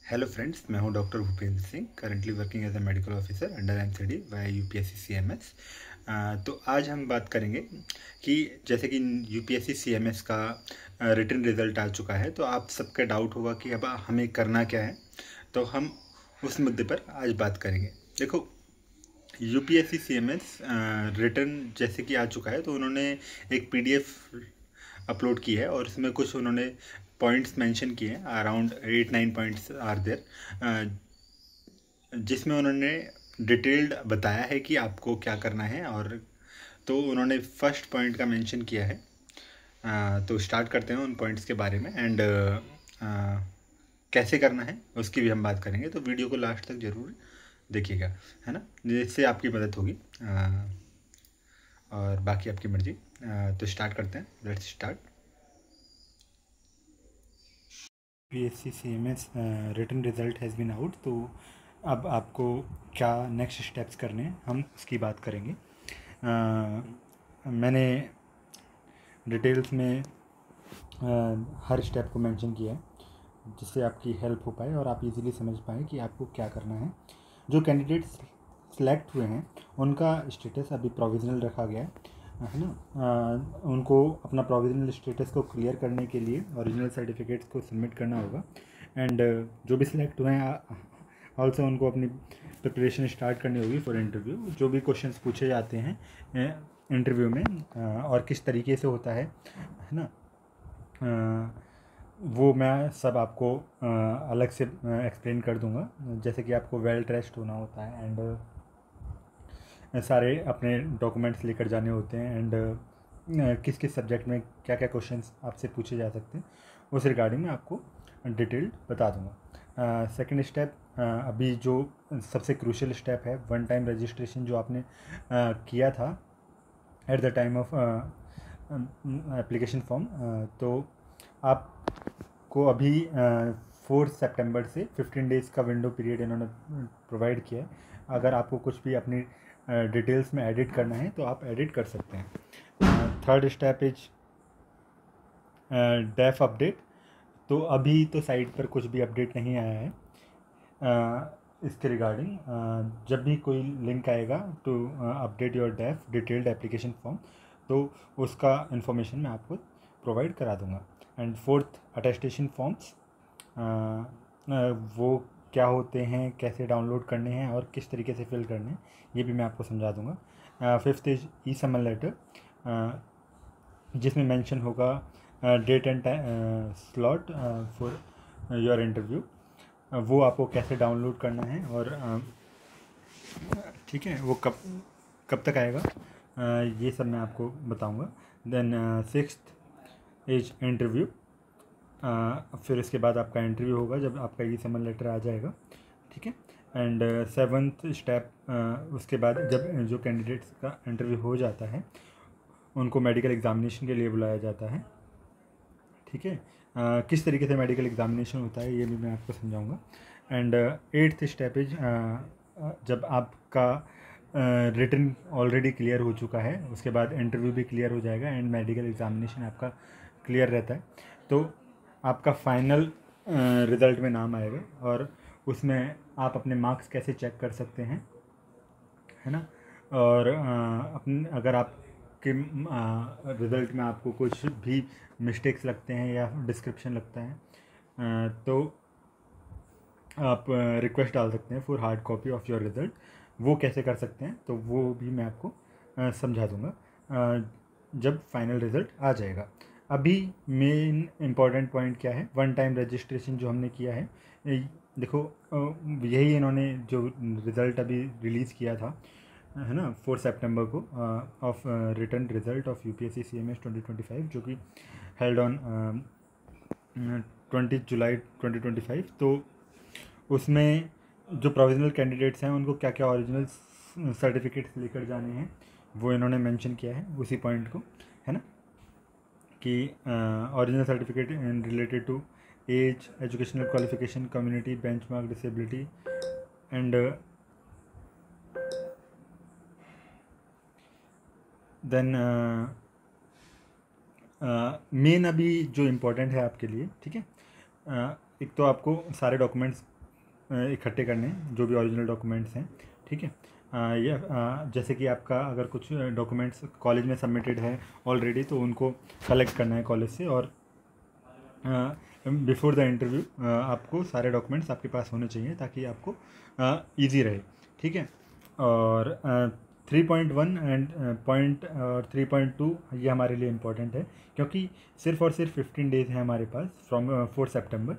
Hello friends, मैं हूं doctor Bhupendra Singh, currently working as a medical officer under MCD via UPSC CMS. तो आज हम बात करेंगे कि जैसे कि यूपीएससी सीएमएस का रिटन रिजल्ट आ चुका है, तो आप सबका डाउट होगा कि अब हमें करना क्या है। तो हम उस मुद्दे पर आज बात करेंगे। देखो, यूपीएससी सीएमएस रिटन जैसे कि आ चुका है, तो उन्होंने एक पीडीएफ अपलोड की है और इसमें कुछ उन्होंने पॉइंट्स मेंशन किए हैं। अराउंड 8-9 पॉइंट्स आर देयर, जिसमें उन्होंने डिटेल्ड बताया है कि आपको क्या करना है। और तो उन्होंने फर्स्ट पॉइंट का मेंशन किया है। तो स्टार्ट करते हैं उन पॉइंट्स के बारे में, एंड कैसे करना है उसकी भी हम बात करेंगे। तो वीडियो को लास्ट तक ज़रूर देखिएगा, है ना, जिससे आपकी मदद होगी। और बाकी आपकी मर्जी। तो स्टार्ट करते हैं, let's start. UPSC CMS written result has been out. तो अब आपको क्या नेक्स्ट स्टेप्स करने हैं, हम उसकी बात करेंगे। मैंने डिटेल्स में हर स्टेप को मेंशन किया है, जिससे आपकी हेल्प हो पाए और आप इजीली समझ पाएँ कि आपको क्या करना है। जो कैंडिडेट्स सेलेक्ट हुए हैं उनका स्टेटस अभी प्रोविज़नल रखा गया है ना। उनको अपना प्रोविज़नल स्टेटस को क्लियर करने के लिए ओरिजिनल सर्टिफिकेट्स को सबमिट करना होगा। एंड जो भी सिलेक्ट हुए हैं ऑल्सो उनको अपनी प्रिपरेशन स्टार्ट करनी होगी फॉर इंटरव्यू। जो भी क्वेश्चंस पूछे जाते हैं इंटरव्यू में और किस तरीके से होता है ना, वो मैं सब आपको अलग से एक्सप्लेन कर दूंगा। जैसे कि आपको वेल ड्रेस्ड होना होता है एंड सारे अपने डॉक्यूमेंट्स लेकर जाने होते हैं, एंड किस किस सब्जेक्ट में क्या क्या क्वेश्चंस आपसे पूछे जा सकते हैं, उस रिगार्डिंग में आपको डिटेल्ड बता दूंगा। सेकंड स्टेप, अभी जो सबसे क्रूशियल स्टेप है, वन टाइम रजिस्ट्रेशन जो आपने किया था at the time of application form, तो आपको अभी 4 सितंबर से 15 डेज़ का विंडो पीरियड इन्होंने प्रोवाइड किया है। अगर आपको कुछ भी अपनी डिटेल्स में एडिट करना है तो आप एडिट कर सकते हैं। Third step is DAF update. तो अभी तो साइट पर कुछ भी अपडेट नहीं आया है इसके रिगार्डिंग। जब भी कोई लिंक आएगा to update your DAF detailed application form, तो उसका इन्फॉर्मेशन मैं आपको प्रोवाइड करा दूंगा। एंड फोर्थ, अटेस्टेशन फॉर्म्स, वो क्या होते हैं, कैसे डाउनलोड करने हैं और किस तरीके से फिल करने हैं, ये भी मैं आपको समझा दूंगा। Fifth is e summon letter, जिसमें मेंशन होगा date and slot for your interview. वो आपको कैसे डाउनलोड करना है और ठीक है, वो कब कब तक आएगा, ये सब मैं आपको बताऊंगा। Then sixth is interview. फिर इसके बाद आपका इंटरव्यू होगा जब आपका ये समन लेटर आ जाएगा, ठीक है। एंड सेवन्थ स्टेप, उसके बाद जब जो कैंडिडेट्स का इंटरव्यू हो जाता है उनको मेडिकल एग्जामिनेशन के लिए बुलाया जाता है, ठीक है। किस तरीके से मेडिकल एग्जामिनेशन होता है ये भी मैं आपको समझाऊंगा। एंड एट्थ स्टेप इज, जब आपका रिटन ऑलरेडी क्लियर हो चुका है, उसके बाद इंटरव्यू भी क्लियर हो जाएगा एंड मेडिकल एग्जामिनेशन आपका क्लियर रहता है, तो आपका फाइनल रिज़ल्ट में नाम आएगा और उसमें आप अपने मार्क्स कैसे चेक कर सकते हैं, है ना। और अपने अगर आपके रिज़ल्ट में आपको कुछ भी मिस्टेक्स लगते हैं या डिस्क्रिप्शन लगता है, तो आप रिक्वेस्ट डाल सकते हैं for hard copy of your result. वो कैसे कर सकते हैं तो वो भी मैं आपको समझा दूंगा जब फाइनल रिज़ल्ट आ जाएगा। अभी मेन इम्पॉर्टेंट पॉइंट क्या है, वन टाइम रजिस्ट्रेशन जो हमने किया है, देखो यही इन्होंने जो रिज़ल्ट अभी रिलीज़ किया था, है ना, 4 सितंबर को, of written result of UPSC CMS 2025, जो कि हेल्ड ऑन 20 जुलाई 2025। तो उसमें जो प्रोविज़नल कैंडिडेट्स हैं उनको क्या क्या ओरिजिनल सर्टिफिकेट्स लेकर जाने हैं वो इन्होंने मेंशन किया है, उसी पॉइंट को, है ना, कि original certificate in related to age, educational qualification, community, benchmark, disability and then main अभी जो इम्पोर्टेंट है आपके लिए, ठीक है, एक तो आपको सारे डॉक्यूमेंट्स इकट्ठे करने हैं, जो भी ओरिजिनल डॉक्यूमेंट्स हैं, ठीक है। ये जैसे कि आपका अगर कुछ डॉक्यूमेंट्स कॉलेज में सबमिटेड है ऑलरेडी, तो उनको कलेक्ट करना है कॉलेज से, और बिफोर द इंटरव्यू आपको सारे डॉक्यूमेंट्स आपके पास होने चाहिए ताकि आपको ईजी रहे, ठीक है। और 3.1 एंड पॉइंट और 3.2 ये हमारे लिए इम्पोर्टेंट है, क्योंकि सिर्फ और सिर्फ 15 डेज़ है हमारे पास फ्रॉम 4 सितंबर।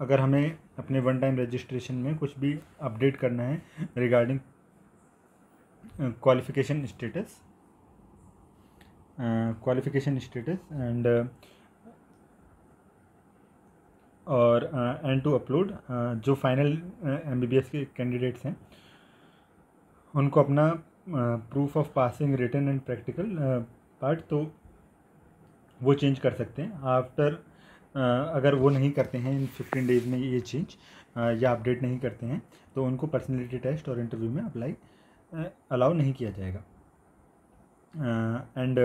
अगर हमें अपने वन टाइम रजिस्ट्रेशन में कुछ भी अपडेट करना है रिगार्डिंग क्वालिफिकेशन स्टेटस एंड और एंड टू अपलोड, जो फाइनल MBBS के कैंडिडेट्स हैं उनको अपना proof of passing written and practical part, तो वो चेंज कर सकते हैं आफ्टर। अगर वो नहीं करते हैं इन 15 डेज़ में ये चेंज या अपडेट नहीं करते हैं, तो उनको पर्सनैलिटी टेस्ट और इंटरव्यू में अलाउ नहीं किया जाएगा। एंड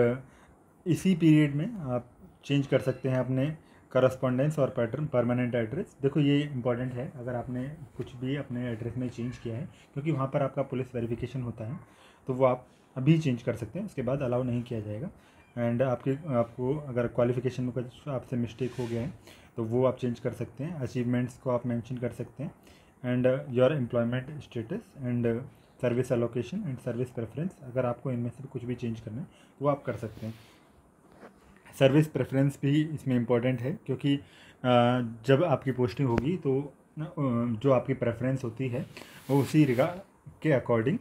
इसी पीरियड में आप चेंज कर सकते हैं अपने करस्पॉन्डेंस और परमानेंट एड्रेस। देखो ये इंपॉर्टेंट है, अगर आपने कुछ भी अपने एड्रेस में चेंज किया है, क्योंकि वहाँ पर आपका पुलिस वेरिफिकेशन होता है, तो वो आप अभी चेंज कर सकते हैं, उसके बाद अलाउ नहीं किया जाएगा। एंड आपको अगर क्वालिफिकेशन में कुछ आपसे मिस्टेक हो गया है तो वो आप चेंज कर सकते हैं। अचीवमेंट्स को आप मेंशन कर सकते हैं, and your employment status and service allocation and service preference, अगर आपको इनमें से कुछ भी चेंज करना है तो वो आप कर सकते हैं। सर्विस प्रेफरेंस भी इसमें इम्पॉर्टेंट है, क्योंकि जब आपकी पोस्टिंग होगी तो जो आपकी प्रेफरेंस होती है वो उसी रिगार्ड के अकॉर्डिंग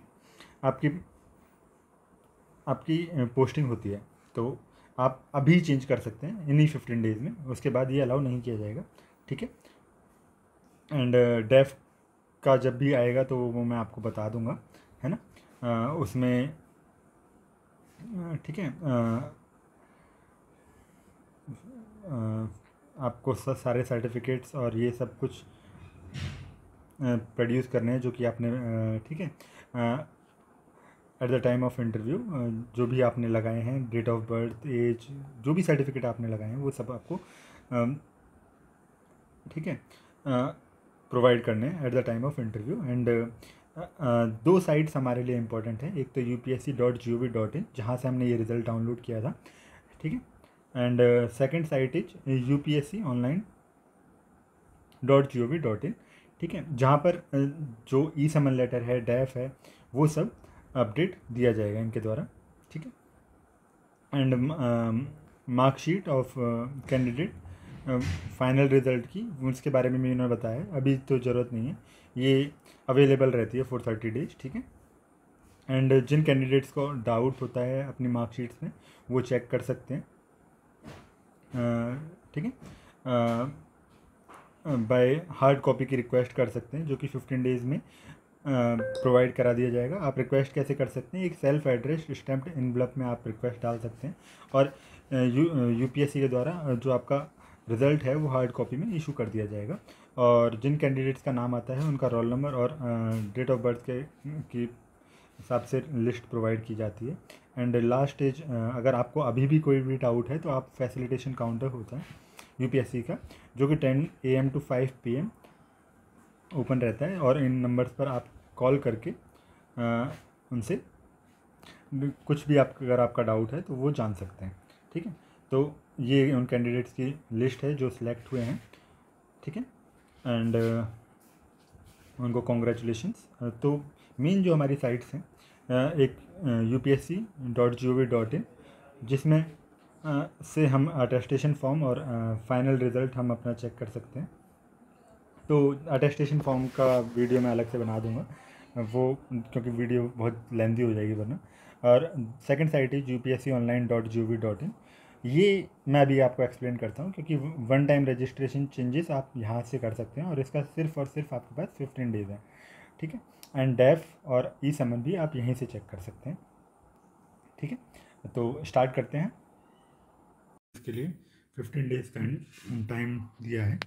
आपकी पोस्टिंग होती है, तो आप अभी चेंज कर सकते हैं इन्हीं 15 डेज़ में, उसके बाद ये अलाउ नहीं किया जाएगा, ठीक है। एंड डेफ का जब भी आएगा तो वो मैं आपको बता दूंगा, है ना, उसमें ठीक है। आपको सारे सर्टिफिकेट्स और ये सब कुछ प्रोड्यूस करने हैं जो कि आपने ठीक है at the time of interview जो भी आपने लगाए हैं, डेट ऑफ बर्थ, एज, जो भी सर्टिफिकेट आपने लगाए हैं वो सब आपको ठीक है प्रोवाइड करने हैं at the time of interview. And 2 sites हमारे लिए इंपॉर्टेंट है, एक तो upsc.gov.in जहाँ से हमने ये रिज़ल्ट डाउनलोड किया था, ठीक है। And second site is upsconline.gov.in, ठीक है, जहाँ पर जो ई समन लेटर है, डैफ है, वो सब अपडेट दिया जाएगा इनके द्वारा, ठीक है। And marksheet of candidate final result की, उसके बारे में मैंने बताया, अभी तो ज़रूरत नहीं है, ये अवेलेबल रहती है फॉर 30 डेज, ठीक है। एंड जिन कैंडिडेट्स को डाउट होता है अपनी मार्कशीट्स में वो चेक कर सकते हैं, ठीक है, बाय हार्ड कॉपी की रिक्वेस्ट कर सकते हैं, जो कि 15 डेज़ में प्रोवाइड करा दिया जाएगा। आप रिक्वेस्ट कैसे कर सकते हैं, एक सेल्फ एड्रेस स्टैम्प्ड एनवलप में आप रिक्वेस्ट डाल सकते हैं, और UPSC के द्वारा जो आपका रिज़ल्ट है वो हार्ड कॉपी में इशू कर दिया जाएगा। और जिन कैंडिडेट्स का नाम आता है उनका रोल नंबर और डेट ऑफ बर्थ की हिसाब से लिस्ट प्रोवाइड की जाती है। एंड लास्ट स्टेज, अगर आपको अभी भी कोई भी डाउट है तो आप फैसिलिटेशन काउंटर होता है UPSC का, जो कि 10 AM to 5 PM ओपन रहता है, और इन नंबर्स पर आप कॉल करके उनसे कुछ भी अगर आपका डाउट है तो वो जान सकते हैं, ठीक है। तो ये उन कैंडिडेट्स की लिस्ट है जो सिलेक्ट हुए हैं, ठीक है। एंड उनको कॉन्ग्रेचुलेशंस। तो मेन जो हमारी साइट्स हैं, एक upsc.gov.in जिसमें से हम अटेस्टेशन फॉर्म और फाइनल रिज़ल्ट हम अपना चेक कर सकते हैं। तो अटेस्टेशन फॉर्म का वीडियो मैं अलग से बना दूंगा वो, क्योंकि वीडियो बहुत लेंदी हो जाएगी वरना। और सेकंड साइट इज upsconline.gov.in, ये मैं अभी आपको एक्सप्लेन करता हूँ, क्योंकि वन टाइम रजिस्ट्रेशन चेंजेस आप यहाँ से कर सकते हैं, और इसका सिर्फ और सिर्फ आपके पास 15 डेज़ है, ठीक है। एंड डेफ और ई समन भी आप यहीं से चेक कर सकते हैं, ठीक है। तो स्टार्ट करते हैं। इसके लिए 15 डेज़ का टाइम दिया है,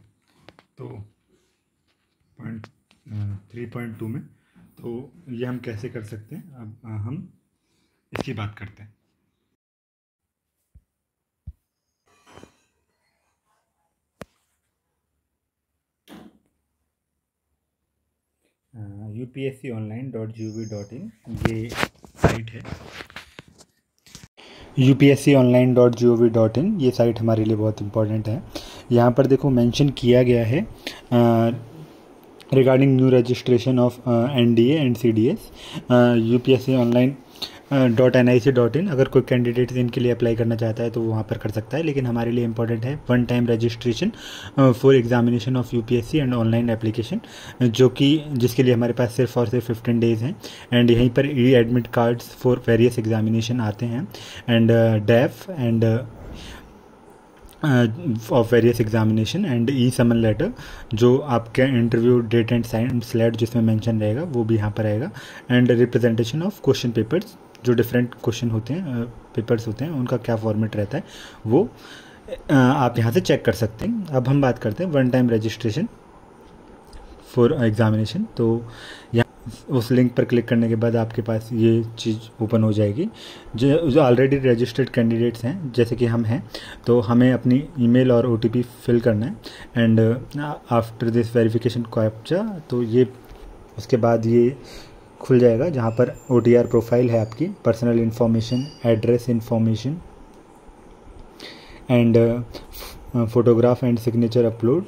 तो 3.2 में, तो ये हम कैसे कर सकते हैं, अब हम इसकी बात करते हैं। upsconline.gov.in ये साइट है। upsconline.gov.in ये साइट हमारे लिए बहुत इम्पोर्टेंट है। यहाँ पर देखो मेंशन किया गया है regarding new registration of NDA and CDS upsconline.nic.in। अगर कोई कैंडिडेट इनके लिए अप्लाई करना चाहता है तो वो वहाँ पर कर सकता है, लेकिन हमारे लिए इंपॉर्टेंट है one time registration for examination of UPSC and online application, जो कि जिसके लिए हमारे पास सिर्फ और सिर्फ 15 डेज़ हैं। एंड यहीं पर e admit cards for various examination आते हैं एंड डेफ and of various examination and e summon letter, जो आपके interview date and sign slot जिसमें मेंशन रहेगा वो भी यहाँ पर आएगा। And representation of question papers, जो डिफरेंट क्वेश्चन होते हैं पेपर्स होते हैं उनका क्या फॉर्मेट रहता है वो आप यहाँ से चेक कर सकते हैं। अब हम बात करते हैं one time registration for examination. तो यहाँ उस लिंक पर क्लिक करने के बाद आपके पास ये चीज़ ओपन हो जाएगी। जो ऑलरेडी रजिस्टर्ड कैंडिडेट्स हैं जैसे कि हम हैं, तो हमें अपनी ईमेल और OTP फिल करना है and after this verification captcha, तो ये उसके बाद ये खुल जाएगा जहाँ पर OTR प्रोफाइल है आपकी, personal information, address information and photograph and signature upload,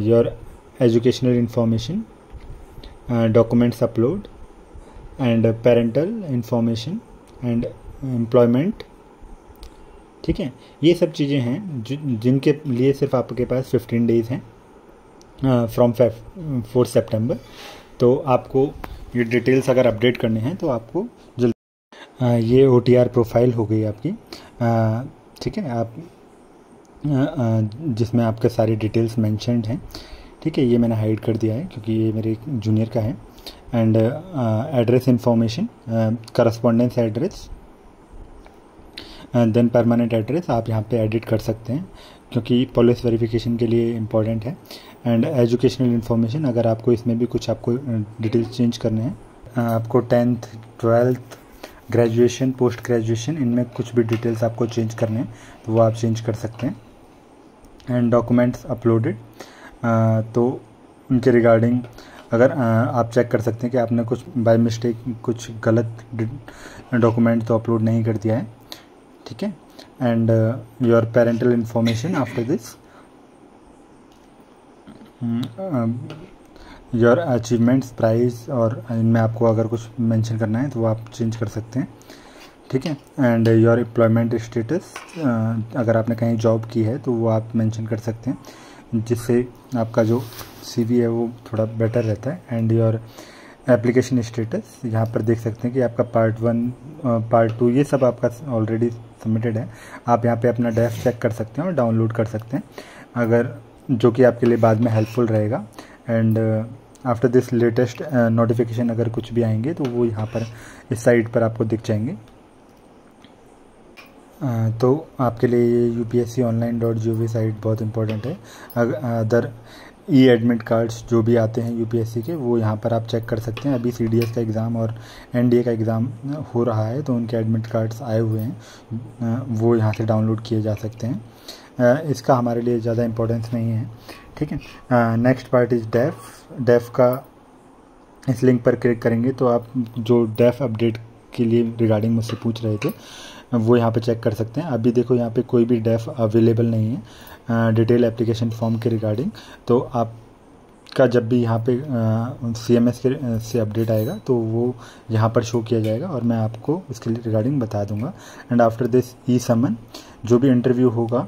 your educational information, documents upload and parental information and employment. ठीक है, ये सब चीज़ें हैं जिनके लिए सिर्फ आपके पास 15 डेज़ हैं फ्रॉम 4 सितंबर। तो आपको ये डिटेल्स अगर अपडेट करने हैं तो आपको जल्दी ये OTR प्रोफाइल हो गई आपकी। ठीक है, आप जिसमें आपके सारी डिटेल्स मेंशन्ड हैं। ठीक है, ये मैंने हाइड कर दिया है क्योंकि ये मेरे जूनियर का है। And address information, correspondence address, then permanent address आप यहाँ पे एडिट कर सकते हैं क्योंकि पुलिस वेरिफिकेशन के लिए इम्पॉर्टेंट है। एंड एजुकेशनल इन्फॉर्मेशन, अगर आपको इसमें भी कुछ आपको डिटेल्स चेंज करने हैं, आपको 10th 12th graduation, post graduation, इनमें कुछ भी डिटेल्स आपको चेंज करने हैं तो वो आप चेंज कर सकते हैं। एंड डॉक्यूमेंट्स अपलोडेड, तो उनके रिगार्डिंग अगर आप चेक कर सकते हैं कि आपने कुछ बाय मिस्टेक कुछ गलत डॉक्यूमेंट तो अपलोड नहीं कर दिया है। ठीक है, and your parental information after this, your achievements, prize, और इनमें आपको अगर कुछ मेंशन करना है तो वो आप चेंज कर सकते हैं। ठीक है, एंड योर एम्प्लॉयमेंट स्टेटस, अगर आपने कहीं जॉब की है तो वो आप मेंशन कर सकते हैं जिससे आपका जो CV है वो थोड़ा बेटर रहता है। एंड योर एप्लीकेशन स्टेटस, यहाँ पर देख सकते हैं कि आपका पार्ट 1 पार्ट 2 ये सब आपका ऑलरेडी सबमिटेड है। आप यहाँ पे अपना डेफ चेक कर सकते हैं और डाउनलोड कर सकते हैं, अगर जो कि आपके लिए बाद में हेल्पफुल रहेगा। And after this latest notification अगर कुछ भी आएंगे तो वो यहाँ पर इस साइट पर आपको दिख जाएंगे। तो आपके लिए ये upsconline.gov साइट बहुत इंपॉर्टेंट है। अदर ई एडमिट कार्ड्स जो भी आते हैं UPSC के वो यहाँ पर आप चेक कर सकते हैं। अभी CDS का एग्ज़ाम और NDA का एग्ज़ाम हो रहा है तो उनके एडमिट कार्ड्स आए हुए हैं, वो यहाँ से डाउनलोड किए जा सकते हैं। इसका हमारे लिए ज़्यादा इम्पोर्टेंस नहीं है। ठीक है, नेक्स्ट पार्ट इज़ डेफ का इस लिंक पर क्लिक करेंगे तो आप जो डेफ अपडेट के लिए रिगार्डिंग मुझसे पूछ रहे थे वो यहाँ पे चेक कर सकते हैं। अभी देखो यहाँ पे कोई भी डेफ अवेलेबल नहीं है डिटेल एप्लीकेशन फॉर्म के रिगार्डिंग। तो आपका जब भी यहाँ पे CMS के से अपडेट आएगा तो वो यहाँ पर शो किया जाएगा और मैं आपको उसके रिगार्डिंग बता दूंगा। एंड आफ्टर दिस ई समन, जो भी इंटरव्यू होगा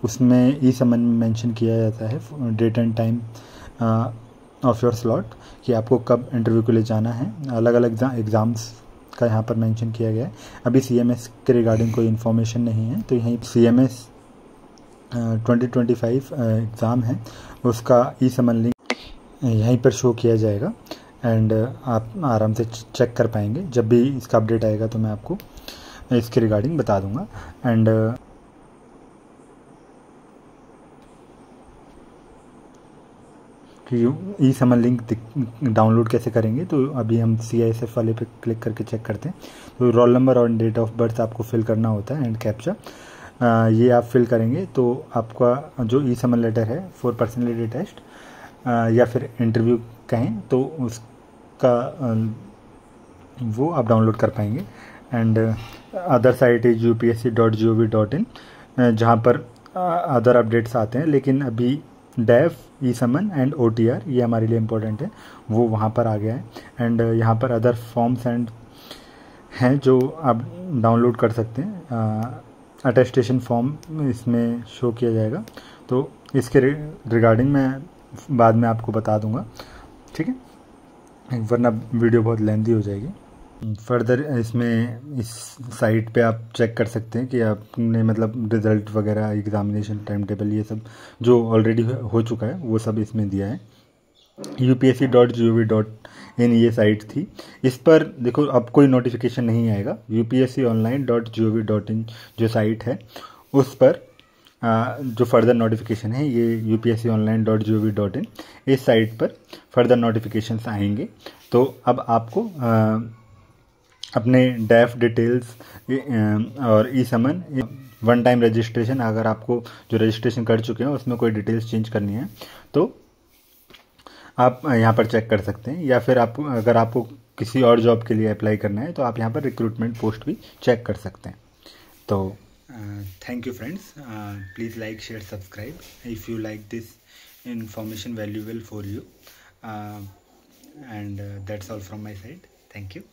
उसमें ई समन में मेंशन किया जाता है date and time of your slot कि आपको कब इंटरव्यू के लिए जाना है। अलग अलग एग्ज़ाम्स का यहाँ पर मेंशन किया गया है। अभी CMS के रिगार्डिंग कोई इन्फॉर्मेशन नहीं है, तो यहीं CMS 2025 एग्ज़ाम है उसका ई समन लिंक यहीं पर शो किया जाएगा एंड आप आराम से चेक कर पाएंगे। जब भी इसका अपडेट आएगा तो मैं आपको इसके रिगार्डिंग बता दूंगा। And e summon link download कैसे करेंगे, तो अभी हम CISF वाले पे क्लिक करके चेक करते हैं। तो रोल नंबर और डेट ऑफ बर्थ आपको फिल करना होता है एंड कैप्चा ये आप फिल करेंगे तो आपका जो ई समन लेटर है फॉर पर्सनैलिटी टेस्ट या फिर इंटरव्यू कहें तो उसका वो आप डाउनलोड कर पाएंगे। And other site is upsc.gov.in, जहाँ पर अदर अपडेट्स आते हैं, लेकिन अभी डैफ, ई समन एंड OTR ये हमारे लिए इम्पोर्टेंट है, वो वहाँ पर आ गया है। एंड यहाँ पर अदर फॉर्म्स एंड हैं जो आप डाउनलोड कर सकते हैं। अटेस्टेशन फॉर्म इसमें शो किया जाएगा, तो इसके रिगार्डिंग मैं बाद में आपको बता दूंगा, ठीक है, वरना वीडियो बहुत लेंथी हो जाएगी। फर्दर इसमें इस साइट पे आप चेक कर सकते हैं कि आपने मतलब रिज़ल्ट वगैरह, एग्ज़ामिनेशन टाइम टेबल, ये सब जो ऑलरेडी हो चुका है वो सब इसमें दिया है। upsc.gov.in ये साइट थी, इस पर देखो अब कोई नोटिफिकेशन नहीं आएगा। upsconline.gov.in जो साइट है उस पर जो फर्दर नोटिफिकेशन है ये upsconline.gov.in इस साइट पर फर्दर नोटिफिकेशंस आएंगे। तो अब आपको अपने डैफ डिटेल्स और ई समन, वन टाइम रजिस्ट्रेशन, अगर आपको जो रजिस्ट्रेशन कर चुके हैं उसमें कोई डिटेल्स चेंज करनी है तो आप यहाँ पर चेक कर सकते हैं, या फिर आपको अगर आपको किसी और जॉब के लिए अप्लाई करना है तो आप यहाँ पर रिक्रूटमेंट पोस्ट भी चेक कर सकते हैं। तो thank you friends, please like, share, subscribe if you like this information valuable for you, and that's all from my side. Thank you.